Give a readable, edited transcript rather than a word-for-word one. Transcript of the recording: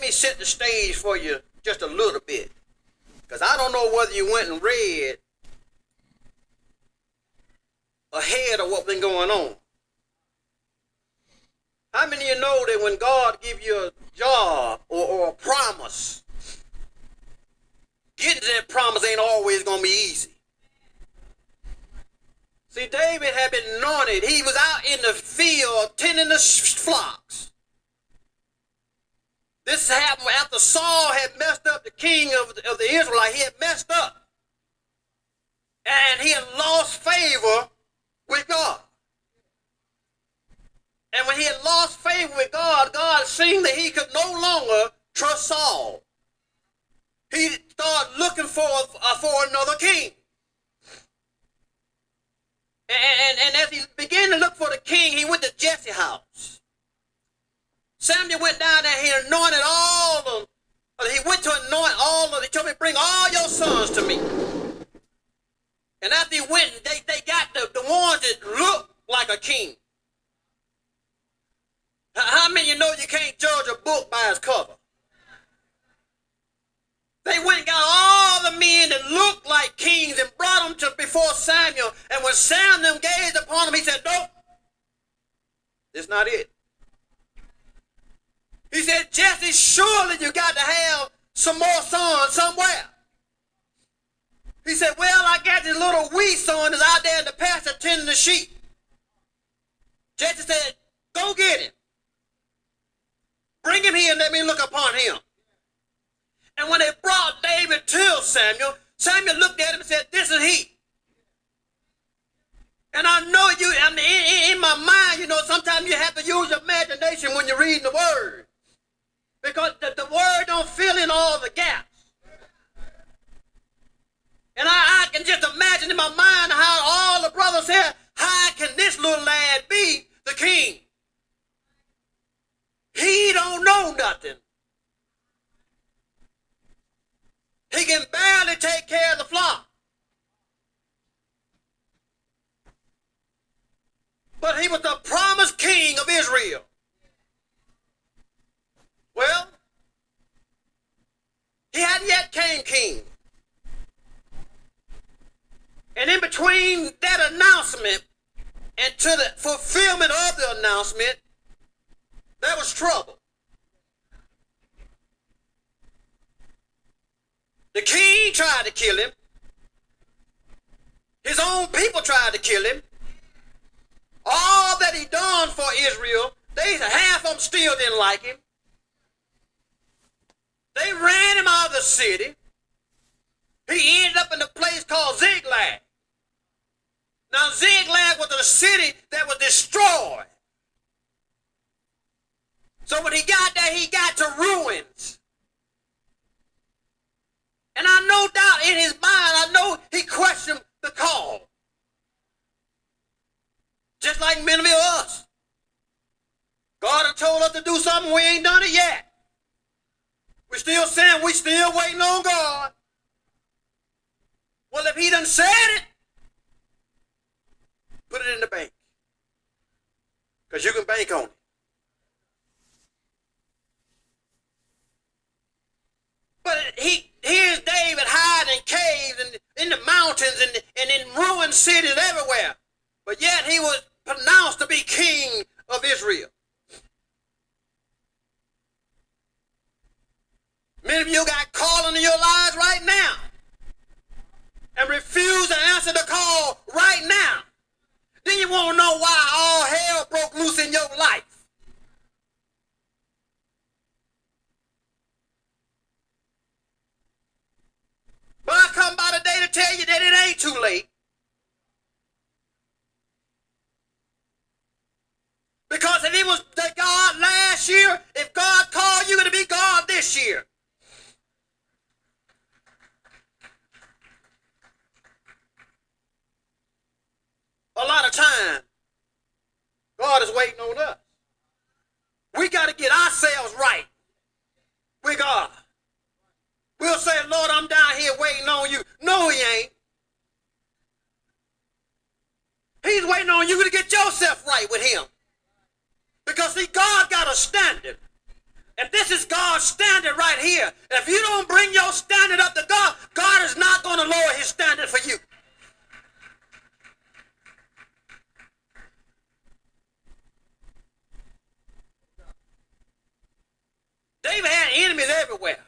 me set the stage for you just a little bit. Because I don't know whether you went and read ahead of what's been going on. How many of you know that when God gives you a job or a promise, getting to that promise ain't always going to be easy? See, David had been anointed. He was out in the field tending the flocks. This happened after Saul had messed up the king of the Israelites. He had messed up. And he had lost favor with God. And when he had lost favor with God, God seen that he could no longer trust Saul. He started looking for another king. And as he began to look for the king, he went to Jesse's house. Samuel went down there, he anointed all of them. He went to anoint all of them. He told me, bring all your sons to me. And after he went, they got the ones that looked like a king. How many of you know you can't judge a book by its cover? They went and got all the men that looked like kings and brought them to before Samuel. And when Samuel gazed upon them, he said, nope, this is not it. He said, Jesse, surely you got to have some more sons somewhere. He said, well, I got this little wee son that's out there in the pasture tending the sheep. Jesse said, go get him. Bring him here and let me look upon him. And when they brought David to Samuel, Samuel looked at him and said, this is he. And I know you, I mean, in my mind, you know, sometimes you have to use your imagination when you're reading the word. Because the word don't fill in all the gaps. And I can just imagine in my mind how all the brothers said, how can this little lad be the king? He don't know nothing. He can barely take care of the flock. But he was the promised king of Israel. Well, he hadn't yet came king. And in between that announcement and to the fulfillment of the announcement, there was trouble. The king tried to kill him. His own people tried to kill him. All that he done for Israel, half of them still didn't like him. They ran him out of the city. He ended up in a place called Ziklag. Now Ziklag was a city that was destroyed. So when he got there, he got to ruins. And I no doubt in his mind, I know he questioned the call. Just like many of us. God had told us to do something, we ain't done it yet. We're still saying we still waiting on God. Well, if he done said it, put it in the bank. Because you can bank on it. But here's David hiding in caves and in the mountains and in ruined cities everywhere. But yet he was pronounced to be king of Israel. Many of you got calling in your lives right now and refuse to answer the call right now. Then you want to know why all hell broke loose in your life. But I come by today to tell you that it ain't too late. Because if it was the God last year, if God called you, it'll be God this year. A lot of time, God is waiting on us. We got to get ourselves right with God. We'll say, Lord, I'm down here waiting on you. No, he ain't. He's waiting on you to get yourself right with him. Because, see, God got a standard. And this is God's standard here. And if you don't bring your standard up to God, God is not going to lower his standard for you. David had enemies everywhere.